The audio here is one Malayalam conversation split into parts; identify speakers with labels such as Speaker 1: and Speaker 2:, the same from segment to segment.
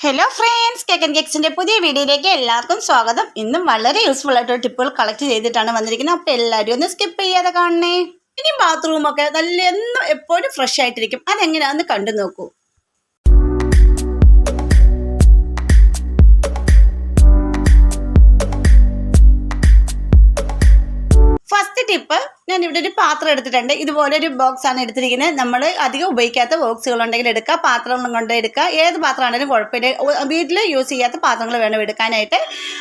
Speaker 1: ഹലോ ഫ്രണ്ട്സ്, കേക്ക് ആൻഡ് കേക്സിൻ്റെ പുതിയ വീഡിയോയിലേക്ക് എല്ലാവർക്കും സ്വാഗതം. ഇന്നും വളരെ യൂസ്ഫുൾ ആയിട്ടുള്ള ടിപ്പുകൾ കളക്ട് ചെയ്തിട്ടാണ് വന്നിരിക്കുന്നത്. അപ്പോൾ എല്ലാവരും ഒന്ന് സ്കിപ്പ് ചെയ്യാതെ കാണണേ. ഇനി ബാത്റൂമൊക്കെ നല്ല എന്നും എപ്പോഴും ഫ്രഷ് ആയിട്ടിരിക്കും. അതെങ്ങനെയാണെന്ന് കണ്ടു നോക്കൂ. ഫസ്റ്റ് ടിപ്പ്, ഞാൻ ഇവിടെ ഒരു പാത്രം എടുത്തിട്ടുണ്ട്. ഇതുപോലെ ഒരു ബോക്സ് ആണ് എടുത്തിരിക്കുന്നത്. നമ്മൾ അധികം ഉപയോഗിക്കാത്ത ബോക്സുകളുണ്ടെങ്കിൽ എടുക്കുക, പാത്രം കൊണ്ട് എടുക്കുക. ഏത് പാത്രമാണെങ്കിലും കുഴപ്പമില്ല. വീട്ടിൽ യൂസ് ചെയ്യാത്ത പാത്രങ്ങൾ വേണം എടുക്കാനായിട്ട്.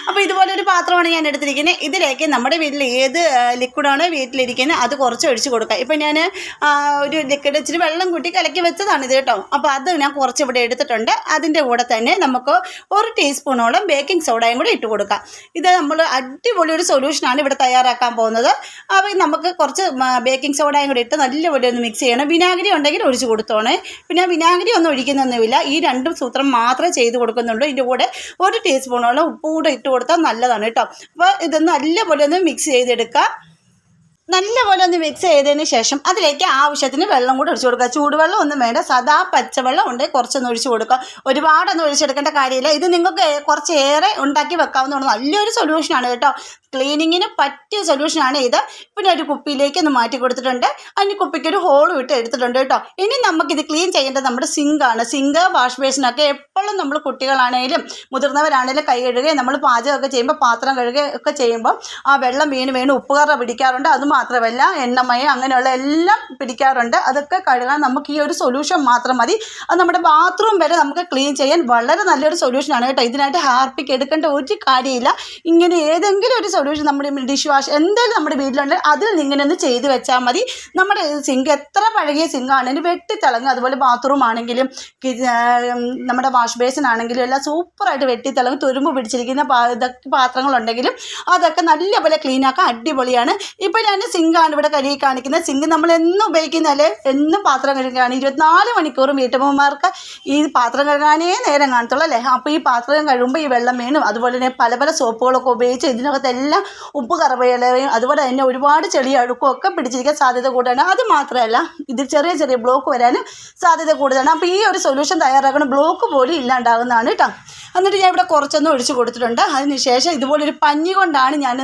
Speaker 1: അപ്പോൾ ഇതുപോലെ ഒരു പാത്രമാണ് ഞാൻ എടുത്തിരിക്കുന്നത്. ഇതിലേക്ക് നമ്മുടെ വീട്ടിൽ ഏത് ലിക്വിഡാണോ വീട്ടിലിരിക്കുന്നത് അത് കുറച്ച് ഒഴിച്ച് കൊടുക്കുക. ഇപ്പം ഞാൻ ഒരു ലിക്വിഡ് ഇച്ചിരി വെള്ളം കൂട്ടി കലക്കി വെച്ചതാണ് ഇത് കേട്ടോ. അപ്പോൾ അത് ഞാൻ കുറച്ച് ഇവിടെ എടുത്തിട്ടുണ്ട്. അതിൻ്റെ കൂടെ തന്നെ നമുക്ക് 1 ടീസ്പൂണോളം ബേക്കിംഗ് സോഡയും കൂടി ഇട്ട് കൊടുക്കാം. ഇത് നമ്മൾ അടിപൊളി ഒരു സൊല്യൂഷനാണ് ഇവിടെ തയ്യാറാക്കാൻ പോകുന്നത്. അപ്പോൾ നമുക്ക് കുറച്ച് ബേക്കിംഗ് സോഡയും കൂടി ഇട്ട് നല്ലപോലെ ഒന്ന് മിക്സ് ചെയ്യണം. വിനാഗിരി ഉണ്ടെങ്കിൽ ഒഴിച്ച് കൊടുത്തോണേ. പിന്നെ വിനാഗിരി ഒന്നും ഒഴിക്കുന്നൊന്നുമില്ല. ഈ രണ്ടും സൂത്രം മാത്രമേ ചെയ്ത് കൊടുക്കുന്നുള്ളൂ. ഇതിൻ്റെ കൂടെ 1 ടീസ്പൂണോളം ഉപ്പ് കൂടെ ഇട്ട് കൊടുത്താൽ നല്ലതാണ് കേട്ടോ. അപ്പോൾ ഇതൊന്ന് നല്ലപോലെ ഒന്ന് മിക്സ് ചെയ്തെടുക്കുക. നല്ലപോലെ ഒന്ന് മിക്സ് ചെയ്തതിന് ശേഷം അതിലേക്ക് ആവശ്യത്തിന് വെള്ളം കൂടി ഒഴിച്ചു കൊടുക്കുക. ചൂടുവെള്ളം ഒന്നും വേണ്ട, സാധാ പച്ചവെള്ളം ഉണ്ട് കുറച്ചൊന്ന് ഒഴിച്ചു കൊടുക്കുക. ഒരുപാടൊന്നും ഒഴിച്ചെടുക്കേണ്ട കാര്യമില്ല. ഇത് നിങ്ങൾക്ക് കുറച്ച് ഏറെ ഉണ്ടാക്കി വെക്കാവുന്നതാണ്. നല്ലൊരു സൊല്യൂഷനാണ് കേട്ടോ. ക്ലീനിങ്ങിന് പറ്റിയ സൊല്യൂഷനാണ് ഇത്. പിന്നെ ഒരു കുപ്പിയിലേക്ക് ഒന്ന് മാറ്റി കൊടുത്തിട്ടുണ്ട്. അതിന് കുപ്പിക്ക് ഒരു ഹോളും ഇട്ട് എടുത്തിട്ടുണ്ട് കേട്ടോ. ഇനി നമുക്കിത് ക്ലീൻ ചെയ്യേണ്ടത് നമ്മുടെ സിങ്കാണ്. സിങ്ക്, വാഷ് ബേസിനൊക്കെ എപ്പോഴും നമ്മൾ കുട്ടികളാണെങ്കിലും മുതിർന്നവരാണെങ്കിലും കൈ കഴുകുകയും നമ്മൾ പാചകമൊക്കെ ചെയ്യുമ്പോൾ പാത്രം കഴുകുകയൊക്കെ ചെയ്യുമ്പോൾ ആ വെള്ളം വീണ് ഉപ്പുകറ പിടിക്കാറുണ്ട്. അതുമാത്രമല്ല എണ്ണമയം അങ്ങനെയുള്ള എല്ലാം പിടിക്കാറുണ്ട്. അതൊക്കെ കഴുകാൻ നമുക്ക് ഈ ഒരു സൊല്യൂഷൻ മാത്രം മതി. അത് നമ്മുടെ ബാത്റൂം വരെ നമുക്ക് ക്ലീൻ ചെയ്യാൻ വളരെ നല്ലൊരു സൊല്യൂഷനാണ് കേട്ടോ. ഇതിനായിട്ട് ഹാർപ്പിക്ക് എടുക്കേണ്ട ഒരു കാര്യമില്ല. ഇങ്ങനെ ഏതെങ്കിലും ഒരു സൊല്യൂഷൻ നമ്മുടെ ഡിഷ് വാഷ് എന്തായാലും നമ്മുടെ വീട്ടിലുണ്ടെങ്കിൽ അതിൽ ഇങ്ങനെ ഒന്ന് ചെയ്ത് വെച്ചാൽ മതി. നമ്മുടെ സിങ്ക് എത്ര പഴകിയ സിങ്കാണെങ്കിലും വെട്ടിത്തിളങ്ങും. അതുപോലെ ബാത്റൂം ആണെങ്കിലും നമ്മുടെ വാഷ് ബേസിൻ ആണെങ്കിലും എല്ലാം സൂപ്പറായിട്ട് വെട്ടിത്തിളങ്ങും. തുരുമ്പ് പിടിച്ചിരിക്കുന്ന ഇതൊക്കെ പാത്രങ്ങളുണ്ടെങ്കിലും അതൊക്കെ നല്ലപോലെ ക്ലീനാക്കാൻ അടിപൊളിയാണ്. ഇപ്പോൾ ഞാൻ സിങ്കാണ് ഇവിടെ കഴുകി കാണിക്കുന്നത്. സിങ്ക് നമ്മൾ എന്നും ഉപയോഗിക്കുന്നതല്ലേ, എന്നും പാത്രം കഴുകുകയാണ്. 24 മണിക്കൂറും വീട്ടമ്മമാർക്ക് ഈ പാത്രം കഴുകാനേ നേരം കാണത്തുള്ളൂ അല്ലേ. അപ്പോൾ ഈ പാത്രം കഴുകുമ്പോൾ ഈ വെള്ളം വീണും അതുപോലെ തന്നെ പല പല സോപ്പുകളൊക്കെ ഉപയോഗിച്ച് ഇതിനകത്തെല്ലാം ഉപ്പ് കറവയും അതുപോലെ തന്നെ ഒരുപാട് ചെളിയും അഴുക്കും ഒക്കെ പിടിച്ചിരിക്കാൻ സാധ്യത കൂടുതലാണ്. അത് മാത്രമല്ല ഇത് ചെറിയ ചെറിയ ബ്ലോക്ക് വരാനും സാധ്യത കൂടുതലാണ്. അപ്പോൾ ഈ ഒരു സൊല്യൂഷൻ തയ്യാറാക്കണം, ബ്ലോക്ക് പോലും ഇല്ലാണ്ടാകുന്നതാണ് കേട്ടോ. എന്നിട്ട് ഞാൻ ഇവിടെ കുറച്ചൊന്നും ഒഴിച്ച് കൊടുത്തിട്ടുണ്ട്. അതിനുശേഷം ഇതുപോലൊരു പഞ്ഞി കൊണ്ടാണ് ഞാൻ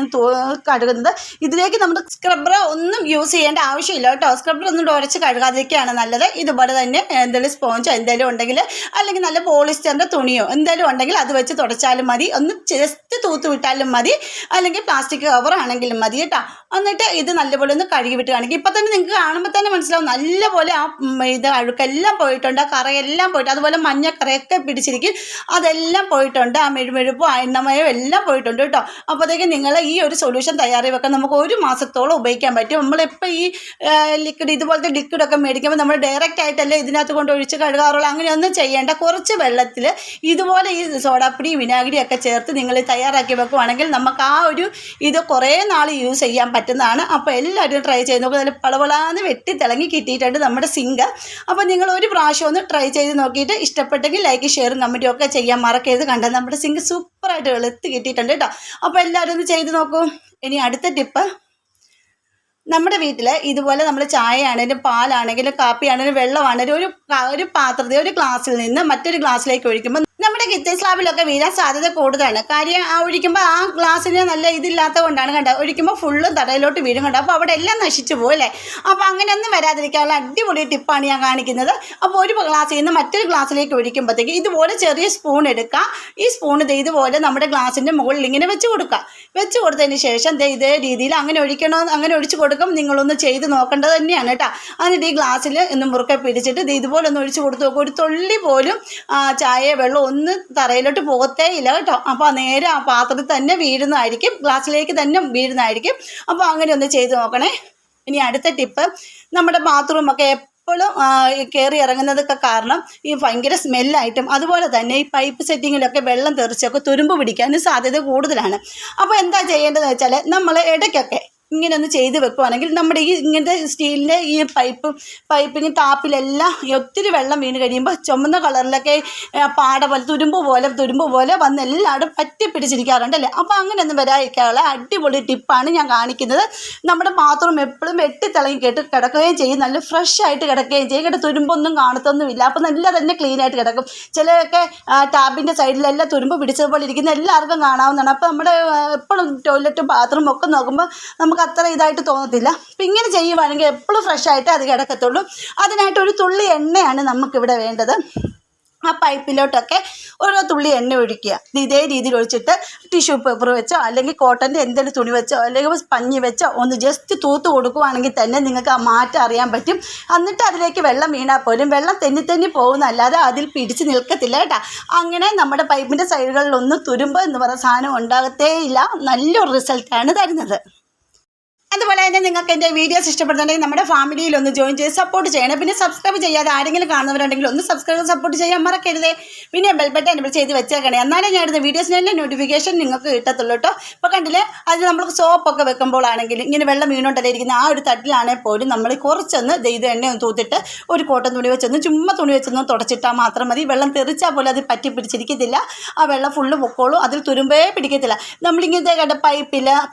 Speaker 1: കഴുകുന്നത്. ഇതിലേക്ക് നമ്മുടെ സ്ക്രബ്ബർ ഒന്നും യൂസ് ചെയ്യേണ്ട ആവശ്യമില്ല കേട്ടോ. സ്ക്രബ്ബർ ഒന്നും ഉരച്ച് കഴുകാതിരിക്കുകയാണ് നല്ലത്. ഇതുപോലെ തന്നെ എന്തെങ്കിലും സ്പോഞ്ചോ എന്തെങ്കിലും ഉണ്ടെങ്കിൽ, അല്ലെങ്കിൽ നല്ല പോളിസ്റ്ററിൻ്റെ തുണിയോ എന്തെങ്കിലും ഉണ്ടെങ്കിൽ അത് വെച്ച് തുടച്ചാലും മതി. ഒന്ന് ജസ്റ്റ് തൂത്ത് വിട്ടാലും മതി, അല്ലെങ്കിൽ പ്ലാസ്റ്റിക് കവർ ആണെങ്കിലും മതി കേട്ടോ. എന്നിട്ട് ഇത് നല്ലപോലെ ഒന്ന് കഴുകി വിട്ട് കാണിക്കും. ഇപ്പം തന്നെ നിങ്ങൾക്ക് കാണുമ്പോൾ തന്നെ മനസ്സിലാവും നല്ലപോലെ ആ ഇത് അഴുക്കെല്ലാം പോയിട്ടുണ്ട്, ആ കറയെല്ലാം പോയിട്ട്, അതുപോലെ മഞ്ഞക്കറയൊക്കെ പിടിച്ചിരിക്കും, അതെല്ലാം പോയിട്ടുണ്ട്. ആ മെഴുമെഴുപ്പും എണ്ണമയോ എല്ലാം പോയിട്ടുണ്ട് കേട്ടോ. അപ്പോഴത്തേക്കും നിങ്ങൾ ഈ ഒരു സൊല്യൂഷൻ തയ്യാറി വെക്കാൻ നമുക്ക് 1 മാസത്തോളം ഉപയോഗിക്കാൻ പറ്റും. നമ്മളിപ്പോൾ ഈ ലിക്വിഡ് ഇതുപോലത്തെ ലിക്വിഡൊക്കെ മേടിക്കുമ്പോൾ നമ്മൾ ഡയറക്റ്റ് ആയിട്ടല്ലേ ഇതിനകത്ത് കൊണ്ട് ഒഴിച്ച് കഴുകാറുള്ളൂ. അങ്ങനെയൊന്നും ചെയ്യേണ്ട. കുറച്ച് വെള്ളത്തിൽ ഇതുപോലെ ഈ സോഡാപ്പൊടി വിനാഗിരിയൊക്കെ ചേർത്ത് നിങ്ങൾ തയ്യാറാക്കി വെക്കുവാണെങ്കിൽ നമുക്ക് ആ ഒരു ഇത് കുറേ നാൾ യൂസ് ചെയ്യാൻ പറ്റുന്നതാണ്. അപ്പോൾ എല്ലാവരും ട്രൈ ചെയ്ത് നോക്കുക. അതിൽ പളവളാന്ന് വെട്ടി തിളങ്ങി കിട്ടിയിട്ടുണ്ട് നമ്മുടെ സിങ്ക്. അപ്പോൾ നിങ്ങൾ ഒരു പ്രാവശ്യം ഒന്ന് ട്രൈ ചെയ്ത് നോക്കിയിട്ട് ഇഷ്ടപ്പെട്ടെങ്കിൽ ലൈക്ക്, ഷെയറും കമൻറ്റും ഒക്കെ ചെയ്യാൻ മറക്കരുത്. കണ്ടാൽ നമ്മുടെ സിങ്ക് സൂപ്പറായിട്ട് വെളുത്ത് കിട്ടിയിട്ടുണ്ട് കേട്ടോ. അപ്പോൾ എല്ലാവരും ഒന്ന് ചെയ്ത് നോക്കൂ. ഇനി അടുത്ത ടിപ്പ്, നമ്മുടെ വീട്ടിൽ ഇതുപോലെ നമ്മൾ ചായ ആണെങ്കിലും പാലാണെങ്കിലും കാപ്പിയാണെങ്കിലും വെള്ളമാണെങ്കിലും ഒരു പാത്രത്തിൽ ഒരു ഗ്ലാസ്സിൽ നിന്ന് മറ്റൊരു ഗ്ലാസ്സിലേക്ക് ഒഴിക്കുമ്പോൾ നമ്മുടെ കിച്ചൺ സ്ലാബിലൊക്കെ വീഴാൻ സാധ്യത കൂടുതലാണ്. കാര്യം ഒഴിക്കുമ്പോൾ ആ ഗ്ലാസ്സിന് നല്ല ഇതില്ലാത്തത് കൊണ്ടാണ് കണ്ടത്. ഒഴിക്കുമ്പോൾ ഫുള്ളും തറയിലോട്ട് വീഴും കണ്ടോ. അപ്പോൾ അവിടെ എല്ലാം നശിച്ചു പോകും അല്ലേ. അപ്പോൾ അങ്ങനെയൊന്നും വരാതിരിക്കാനുള്ള അടിപൊളി ടിപ്പാണ് ഞാൻ കാണിക്കുന്നത്. അപ്പോൾ ഒരു ഗ്ലാസ്സിൽ നിന്ന് മറ്റൊരു ഗ്ലാസ്സിലേക്ക് ഒഴിക്കുമ്പോഴത്തേക്ക് ഇതുപോലെ ചെറിയ സ്പൂൺ എടുക്കുക. ഈ സ്പൂൺ ഇതുപോലെ നമ്മുടെ ഗ്ലാസിൻ്റെ മുകളിൽ ഇങ്ങനെ വെച്ച് കൊടുക്കുക. വെച്ച് കൊടുത്തതിന് ശേഷം ഇതേ രീതിയിൽ അങ്ങനെ ഒഴിച്ച് കൊടുക്കും. നിങ്ങളൊന്ന് ചെയ്ത് നോക്കേണ്ടത് തന്നെയാണ് കേട്ടോ. എന്നിട്ട് ഈ ഗ്ലാസ്സിൽ ഒന്ന് മുറുക്കെ പിടിച്ചിട്ട് ഇതുപോലെ ഒന്ന് ഒഴിച്ച് കൊടുത്ത് നോക്കും. ഒരു തുള്ളി പോലും ചായ വെള്ളം ഒന്ന് തറയിലോട്ട് പോകത്തേ ഇല്ല കേട്ടോ. അപ്പോൾ നേരെ ആ പാത്രത്തിൽ തന്നെ വീഴുന്നതായിരിക്കും, ഗ്ലാസ്സിലേക്ക് തന്നെ വീഴുന്നതായിരിക്കും. അപ്പോൾ അങ്ങനെ ഒന്ന് ചെയ്ത് നോക്കണേ. ഇനി അടുത്ത ടിപ്പ്, നമ്മുടെ ബാത്റൂമൊക്കെ എപ്പോഴും കയറി ഇറങ്ങുന്നതൊക്കെ കാരണം ഈ ഭയങ്കര സ്മെല്ലായിട്ടും അതുപോലെ തന്നെ ഈ പൈപ്പ് സെറ്റിങ്ങിലൊക്കെ വെള്ളം തെറിച്ചൊക്കെ തുരുമ്പ് പിടിക്കാനും സാധ്യത കൂടുതലാണ്. അപ്പോൾ എന്താ ചെയ്യേണ്ടതെന്ന് വെച്ചാൽ നമ്മൾ ഇടയ്ക്കൊക്കെ ഇങ്ങനെ ഒന്ന് ചെയ്ത് വെക്കുവാണെങ്കിൽ നമ്മുടെ ഈ ഇങ്ങനത്തെ സ്റ്റീലിൻ്റെ ഈ പൈപ്പിങ് ടാപ്പിലെല്ലാം ഒത്തിരി വെള്ളം വീണ് കഴിയുമ്പോൾ ചുമന്ന കളറിലൊക്കെ പാട പോലെ തുരുമ്പ് പോലെ വന്ന് എല്ലാവരും പറ്റി പിടിച്ചിരിക്കാറുണ്ടല്ലേ. അപ്പോൾ അങ്ങനെയൊന്നും വരാതിരിക്കാനുള്ള അടിപൊളി ടിപ്പാണ് ഞാൻ കാണിക്കുന്നത്. നമ്മുടെ ബാത്റൂം എപ്പോഴും വെട്ടിത്തിളങ്ങി കിടക്കുകയും ചെയ്യും, നല്ല ഫ്രഷ് ആയിട്ട് കിടക്കുകയും ചെയ്യും. കേട്ടോ, തുരുമ്പൊന്നും കാണത്തൊന്നുമില്ല. അപ്പോൾ നല്ല തന്നെ ക്ലീൻ ആയിട്ട് കിടക്കും. ചിലതൊക്കെ ടാപ്പിൻ്റെ സൈഡിലെല്ലാം തുരുമ്പ് പിടിച്ചതുപോലെ ഇരിക്കുന്ന എല്ലാവർക്കും കാണാവുന്നതാണ്. അപ്പോൾ നമ്മുടെ എപ്പോഴും ടോയ്ലറ്റും ബാത്റൂമും ഒക്കെ നോക്കുമ്പോൾ നമുക്ക് അത്ര ഇതായിട്ട് തോന്നത്തില്ല. അപ്പം ഇങ്ങനെ ചെയ്യുവാണെങ്കിൽ എപ്പോഴും ഫ്രഷ് ആയിട്ട് അത് കിടക്കത്തുള്ളൂ. അതിനായിട്ട് ഒരു തുള്ളി എണ്ണയാണ് നമുക്കിവിടെ വേണ്ടത്. ആ പൈപ്പിലോട്ടൊക്കെ ഓരോ തുള്ളി എണ്ണ ഒഴിക്കുക. ഇതേ രീതിയിൽ ഒഴിച്ചിട്ട് ടിഷ്യൂ പേപ്പർ വെച്ചോ അല്ലെങ്കിൽ കോട്ടൻ്റെ എന്തെങ്കിലും തുണി വെച്ചോ അല്ലെങ്കിൽ പഞ്ഞി വെച്ചോ ഒന്ന് ജസ്റ്റ് തൂത്ത് കൊടുക്കുവാണെങ്കിൽ തന്നെ നിങ്ങൾക്ക് ആ മാറ്റം അറിയാൻ പറ്റും. എന്നിട്ട് അതിലേക്ക് വെള്ളം വീണാൽ പോലും വെള്ളം തെന്നി പോകുന്നല്ലാതെ അതിൽ പിടിച്ച് നിൽക്കത്തില്ല കേട്ടോ. അങ്ങനെ നമ്മുടെ പൈപ്പിൻ്റെ സൈഡുകളിലൊന്നും തുരുമ്പ് എന്ന് പറയുന്ന സാധനം ഉണ്ടാകത്തേയില്ല. നല്ലൊരു റിസൾട്ടാണ് തരുന്നത്. അതുപോലെ തന്നെ നിങ്ങൾക്ക് എൻ്റെ വീഡിയോസ് ഇഷ്ടപ്പെടുന്നുണ്ടെങ്കിൽ നമ്മുടെ ഫാമിലിയിൽ ഒന്ന് ജോയിൻ ചെയ്ത് സപ്പോർട്ട് ചെയ്യണം. പിന്നെ സബ്സ്ക്രൈബ് ചെയ്യാതെ ആരെങ്കിലും കാണുന്നവരുണ്ടെങ്കിൽ ഒന്ന് സബ്സ്ക്രൈബ് സപ്പോർട്ട് ചെയ്യാൻ മറക്കരുതേ. പിന്നെ ബെൽ ബട്ടൺ എനേബിൾ ചെയ്ത് വെച്ചേക്കണേ, എന്നാലേ ഞാൻ ഇടുന്ന വീഡിയോസിനെല്ലാം നോട്ടിഫിക്കേഷൻ നിങ്ങൾക്ക് കിട്ടത്തുള്ളൂ കേട്ടോ. ഇപ്പോൾ കണ്ടില്ലേ, അത് നമ്മൾ സോപ്പൊക്കെ വെക്കുമ്പോഴാണെങ്കിൽ ഇങ്ങനെ വെള്ളം വീണോണ്ടല്ലേ ഇരിക്കുന്ന ആ ഒരു തട്ടിലാണെങ്കിൽ പോലും നമ്മൾ കുറച്ചൊന്ന് ഇത് എണ്ണ ഒന്ന് തൂത്തിട്ട് ഒരു കോട്ടൺ തുണി വെച്ചൊന്ന് ചുമ്മാ തുണി വെച്ചൊന്ന് തുടച്ചിട്ടാൽ മാത്രം മതി. വെള്ളം തെറിച്ചാൽ പോലും അത് പറ്റി പിടിച്ചിരിക്കത്തില്ല. ആ വെള്ളം ഫുള്ള് പൊക്കോളും, അതിൽ തുരുമ്പേ പിടിക്കത്തില്ല. നമ്മളിങ്ങനത്തെ കണ്ട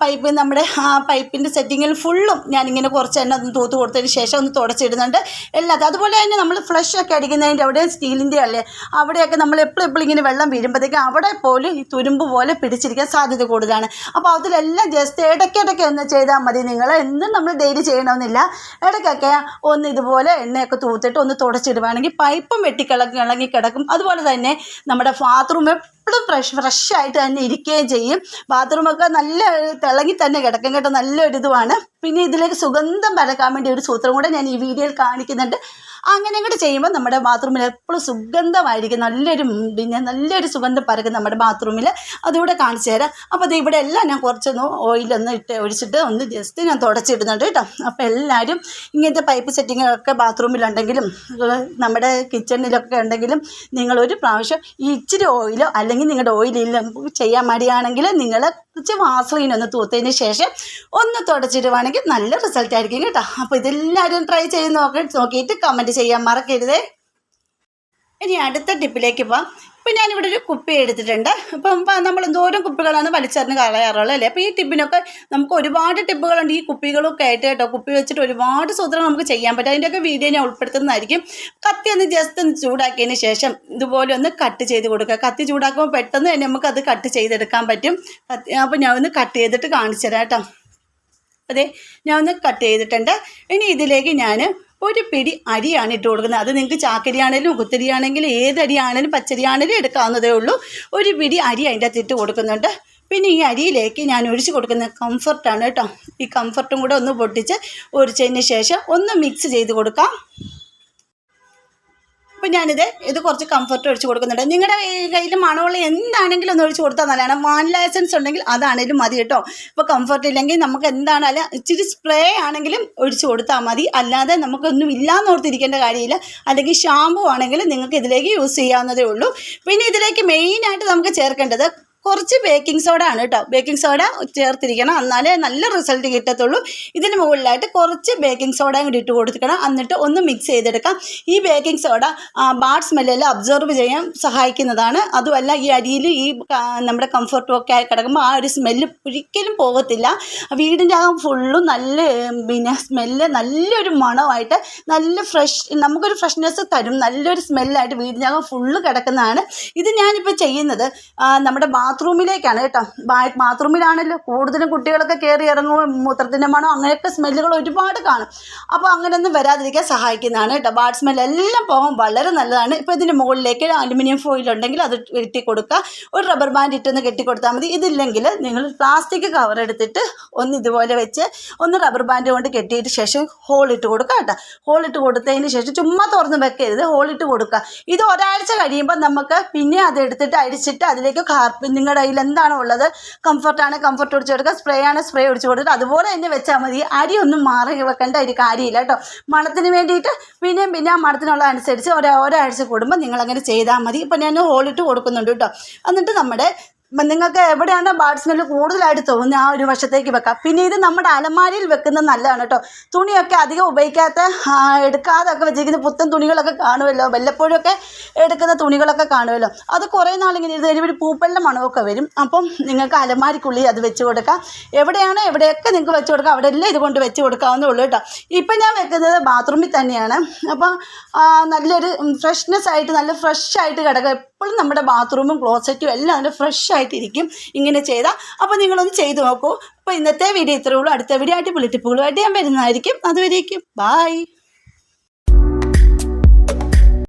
Speaker 1: പൈപ്പ് നമ്മുടെ ആ പൈപ്പിൻ്റെ സെറ്റിങ്ങിൽ ഫുള്ളും ഞാനിങ്ങനെ കുറച്ച് എണ്ണ ഒന്ന് തൂത്ത് കൊടുത്തതിന് ശേഷം ഒന്ന് തുടച്ചിടുന്നുണ്ട് എല്ലാത്തും. അതുപോലെ തന്നെ നമ്മൾ ഫ്ലഷൊക്കെ അടിക്കുന്നതിൻ്റെ അവിടെ സ്റ്റീലിൻ്റെ അല്ലേ, അവിടെയൊക്കെ നമ്മൾ എപ്പോഴും ഇങ്ങനെ വെള്ളം വീഴുമ്പോഴത്തേക്കും അവിടെ പോലും ഈ തുരുമ്പ് പോലെ പിടിച്ചിരിക്കാൻ സാധ്യത കൂടുതലാണ്. അപ്പോൾ അതിലെല്ലാം ജസ്റ്റ് ഇടയ്ക്കിടയ്ക്ക് ഒന്ന് ചെയ്താൽ മതി. നിങ്ങൾ എന്നും നമ്മൾ ഡെയിലി ചെയ്യണമെന്നില്ല. ഇടയ്ക്കൊക്കെ ഒന്ന് ഇതുപോലെ എണ്ണയൊക്കെ തൂത്തിട്ട് ഒന്ന് തുടച്ചിടുവാണെങ്കിൽ പൈപ്പും വെട്ടിക്കിളങ്ങി കിടക്കും. അതുപോലെ തന്നെ നമ്മുടെ ബാത്റൂം എപ്പോഴും ഫ്രഷായിട്ട് തന്നെ ഇരിക്കുകയും ചെയ്യും. ബാത്റൂമൊക്കെ നല്ല തിളങ്ങി തന്നെ കിടക്കും കേട്ടോ, നല്ലൊരിതുമാണ്. പിന്നെ ഇതിലേക്ക് സുഗന്ധം പരക്കാൻ വേണ്ടി ഒരു സൂത്രം കൂടെ ഞാൻ ഈ വീഡിയോയിൽ കാണിക്കുന്നുണ്ട്. അങ്ങനെ കൂടെ ചെയ്യുമ്പോൾ നമ്മുടെ ബാത്റൂമിൽ എപ്പോഴും സുഗന്ധമായിരിക്കും, നല്ലൊരു സുഗന്ധം പരക്കും നമ്മുടെ ബാത്റൂമിൽ. അതുകൂടെ കാണിച്ചു തരാം. അപ്പോൾ അത് ഇവിടെ എല്ലാം ഞാൻ കുറച്ചൊന്ന് ഓയിലൊന്ന് ഒഴിച്ചിട്ട് ഒന്ന് ജസ്റ്റ് ഞാൻ തുടച്ചിടുന്നുണ്ട് കേട്ടോ. അപ്പോൾ എല്ലാവരും ഇങ്ങനത്തെ പൈപ്പ് സെറ്റിങ്ങൊക്കെ ബാത്റൂമിലുണ്ടെങ്കിലും നമ്മുടെ കിച്ചണിലൊക്കെ ഉണ്ടെങ്കിലും നിങ്ങളൊരു പ്രാവശ്യം ഈ ഇച്ചിരി ഓയിലോ അല്ലെങ്കിൽ നിങ്ങളുടെ ഓയിലില്ല ചെയ്യാൻ മടിയാണെങ്കിൽ നിങ്ങൾ കുറച്ച് വാസലിൻ ഒന്ന് തൂത്തതിന് ശേഷം ഒന്ന് തുടച്ചിടുവാണെങ്കിൽ നല്ല റിസൾട്ട് ആയിരിക്കും കേട്ടോ. അപ്പോൾ ഇതെല്ലാവരും ട്രൈ ചെയ്ത് നോക്കിയിട്ട് കമൻറ്റ് ചെയ്യാൻ മറക്കരുതേ. ഇനി അടുത്ത ടിപ്പിലേക്ക് പോകാം. ഇപ്പം ഞാനിവിടെ ഒരു കുപ്പി എടുത്തിട്ടുണ്ട്. അപ്പം നമ്മൾ എന്തോരം കുപ്പികളാണ് വലിച്ചെറിഞ്ഞ് കളയാറുള്ളത് അല്ലേ. അപ്പോൾ ഈ ടിപ്പിനൊക്കെ നമുക്ക് ഒരുപാട് ടിപ്പുകളുണ്ട് ഈ കുപ്പികളൊക്കെ ആയിട്ട് കേട്ടോ. കുപ്പി വെച്ചിട്ട് ഒരുപാട് സൂത്രങ്ങൾ നമുക്ക് ചെയ്യാൻ പറ്റും. അതിൻ്റെയൊക്കെ വീഡിയോ ഞാൻ ഉൾപ്പെടുത്തുന്നതായിരിക്കും. കത്തി ഒന്ന് ജസ്റ്റ് ഒന്ന് ചൂടാക്കിയതിന് ശേഷം ഇതുപോലെ ഒന്ന് കട്ട് ചെയ്ത് കൊടുക്കുക. കത്തി ചൂടാക്കുമ്പോൾ പെട്ടെന്ന് തന്നെ നമുക്കത് കട്ട് ചെയ്തെടുക്കാൻ പറ്റും. അപ്പോൾ ഞാൻ ഒന്ന് കട്ട് ചെയ്തിട്ട് കാണിച്ചു തരാം കേട്ടോ. അതെ, ഞാൻ ഒന്ന് കട്ട് ചെയ്തിട്ടുണ്ട്. ഇനി ഇതിലേക്ക് ഞാൻ ഒരു പിടി അരിയാണ് ഇട്ട് കൊടുക്കുന്നത്. അത് നിങ്ങൾക്ക് ചാക്കരിയാണേലും കുത്തരിയാണെങ്കിലും ഏത് അരിയാണേലും പച്ചരിയാണേലും എടുക്കാവുന്നതേ ഉള്ളൂ. ഒരു പിടി അരി അതിൻ്റെ അകത്ത് ഇട്ട് കൊടുക്കുന്നുണ്ട്. പിന്നെ ഈ അരിയിലേക്ക് ഞാൻ ഒഴിച്ച് കൊടുക്കുന്ന കംഫർട്ടാണ് കേട്ടോ. ഈ കംഫർട്ടും കൂടെ ഒന്ന് പൊട്ടിച്ച് ഒഴിച്ചതിന് ശേഷം ഒന്ന് മിക്സ് ചെയ്ത് കൊടുക്കാം. അപ്പോൾ ഇത് കുറച്ച് കംഫർട്ട് ഒഴിച്ച് കൊടുക്കുന്നുണ്ട്. നിങ്ങളുടെ കയ്യിൽ മണമുള്ള എന്താണെങ്കിലും ഒന്ന് ഒഴിച്ച് കൊടുത്താൽ നല്ലതാണ്. വാനില എസൻസ് ഉണ്ടെങ്കിൽ അതാണേലും മതി കേട്ടോ. ഇപ്പോൾ കംഫർട്ട് ഇല്ലെങ്കിൽ നമുക്ക് എന്താണല്ല ഇച്ചിരി സ്പ്രേ ആണെങ്കിലും ഒഴിച്ച് കൊടുത്താൽ മതി. അല്ലാതെ നമുക്കൊന്നും ഇല്ലയെന്ന് ഓർത്തിരിക്കേണ്ട കാര്യമില്ല. അല്ലെങ്കിൽ ഷാമ്പു ആണെങ്കിലും നിങ്ങൾക്ക് ഇതിലേക്ക് യൂസ് ചെയ്യാവുന്നതേ ഉള്ളൂ. പിന്നെ ഇതിലേക്ക് മെയിനായിട്ട് നമുക്ക് ചേർക്കേണ്ടത് കുറച്ച് ബേക്കിംഗ് സോഡ ആണ് കേട്ടോ. ബേക്കിംഗ് സോഡ ചേർത്തിരിക്കണം, എന്നാലേ നല്ല റിസൾട്ട് കിട്ടത്തുള്ളൂ. ഇതിന് മുകളിലായിട്ട് കുറച്ച് ബേക്കിംഗ് സോഡയും കൂടി ഇട്ട് കൊടുക്കണം. എന്നിട്ട് ഒന്ന് മിക്സ് ചെയ്തെടുക്കാം. ഈ ബേക്കിംഗ് സോഡ ബാഡ് സ്മെല്ലെല്ലാം അബ്സോർവ് ചെയ്യാൻ സഹായിക്കുന്നതാണ്. അതുമല്ല ഈ അരിയിൽ ഈ നമ്മുടെ കംഫർട്ടും ഒക്കെ ആയി കിടക്കുമ്പോൾ ആ ഒരു സ്മെല്ല് ഒരിക്കലും പോകത്തില്ല. വീടിൻ്റെ അകം ഫുള്ളും നല്ല സ്മെല്ല് നല്ലൊരു മണമായിട്ട് നമുക്കൊരു ഫ്രഷ്നെസ് തരും. നല്ലൊരു സ്മെല്ലായിട്ട് വീടിൻ്റെ അകം ഫുള്ള് കിടക്കുന്നതാണ്. ഇത് ഞാനിപ്പോൾ ചെയ്യുന്നത് നമ്മുടെ ബാത്റൂമിലേക്കാണ് കേട്ടോ. ബാത്റൂമിലാണല്ലോ കൂടുതലും കുട്ടികളൊക്കെ കയറി ഇറങ്ങും, മൂത്രത്തിൻ്റെ മണം അങ്ങനെയൊക്കെ സ്മെല്ലുകൾ ഒരുപാട് കാണും. അപ്പോൾ അങ്ങനെയൊന്നും വരാതിരിക്കാൻ സഹായിക്കുന്നതാണ് കേട്ടോ. ബാഡ് സ്മെല്ലെല്ലാം പോകാൻ വളരെ നല്ലതാണ്. ഇപ്പോൾ ഇതിൻ്റെ മുകളിലേക്ക് അലുമിനിയം ഫോയിൽ ഉണ്ടെങ്കിൽ അത് കെട്ടി കൊടുക്കുക. ഒരു റബ്ബർ ബാൻഡ് ഇട്ടൊന്ന് കെട്ടിക്കൊടുത്താൽ മതി. ഇതില്ലെങ്കിൽ നിങ്ങൾ പ്ലാസ്റ്റിക് കവർ എടുത്തിട്ട് ഒന്ന് ഇതുപോലെ വെച്ച് ഒന്ന് റബ്ബർ ബാൻഡ് കൊണ്ട് കെട്ടിയിട്ട് ശേഷം ഹോളിട്ട് കൊടുക്കുക കേട്ടോ. ഹോളിട്ട് കൊടുത്തതിന് ശേഷം ചുമ്മാ തുറന്ന് വെക്കരുത്, ഹോളിട്ട് കൊടുക്കുക. ഇത് ഒരാഴ്ച കഴിയുമ്പോൾ നമുക്ക് പിന്നെ അത് എടുത്തിട്ട് അടിച്ചിട്ട് അതിലേക്ക് നിങ്ങളുടെ കയ്യിൽ എന്താണോ ഉള്ളത്, കംഫർട്ടാണ് കംഫർട്ട് ഒഴിച്ച് കൊടുക്കുക, സ്പ്രേ ആണ് സ്പ്രേ ഒഴിച്ച് കൊടുത്തിട്ട് അതുപോലെ തന്നെ വെച്ചാൽ മതി. അരി ഒന്നും മാറി വെക്കേണ്ട ഒരു കാര്യമില്ല കേട്ടോ. മണത്തിന് വേണ്ടിയിട്ട് പിന്നെ ആ മണത്തിനുള്ള അനുസരിച്ച് ഒരാഴ്ച കൂടുമ്പോൾ നിങ്ങളങ്ങനെ ചെയ്താൽ മതി. ഇപ്പം ഞാൻ ഹോളിട്ട് കൊടുക്കുന്നുണ്ട് കേട്ടോ. എന്നിട്ട് നമ്മുടെ നിങ്ങൾക്ക് എവിടെയാണ് ബാഡ് സ്മെല്ല് കൂടുതലായിട്ട് തോന്നുന്നത് ആ ഒരു വശത്തേക്ക് വെക്കാം. പിന്നെ ഇത് നമ്മുടെ അലമാരിയിൽ വെക്കുന്നത് നല്ലതാണ് കേട്ടോ. തുണിയൊക്കെ അധികം ഉപയോഗിക്കാത്ത എടുക്കാതൊക്കെ വെച്ചിരിക്കുന്ന പുത്തൻ തുണികളൊക്കെ കാണുമല്ലോ, വല്ലപ്പോഴൊക്കെ എടുക്കുന്ന തുണികളൊക്കെ കാണുമല്ലോ, അത് കുറേ നാളിങ്ങനെ ഇരുന്ന് ഒരു പൂപ്പലിൻ്റെ മണമൊക്കെ വരും. അപ്പം നിങ്ങൾക്ക് അലമാരിക്കുള്ളിൽ അത് വെച്ച് കൊടുക്കാം. എവിടെയൊക്കെ നിങ്ങൾക്ക് വെച്ച് കൊടുക്കാം, അവിടെ എല്ലാം ഇതുകൊണ്ട് വെച്ച് കൊടുക്കാവുന്നേ ഉള്ളൂ കേട്ടോ. ഇപ്പം ഞാൻ വെക്കുന്നത് ബാത്റൂമിൽ തന്നെയാണ്. അപ്പം നല്ലൊരു ഫ്രഷ്നെസ് ആയിട്ട് നല്ല ഫ്രഷ് ആയിട്ട് കിടക്കുക. എപ്പോഴും നമ്മുടെ ബാത്റൂമും ക്ലോസറ്റും എല്ലാം നല്ല ഫ്രഷ് ആയിട്ടിരിക്കും ഇങ്ങനെ ചെയ്താൽ. അപ്പോൾ നിങ്ങളൊന്ന് ചെയ്ത് നോക്കൂ. അപ്പോൾ ഇന്നത്തെ വീഡിയോ ഇത്രയേ ഉള്ളൂ. അടുത്ത വീഡിയോ ആയിട്ട് ടിപ്പുകളുമായിട്ട് ഞാൻ വരുന്നതായിരിക്കും. അതുവരേക്കും ബായ്.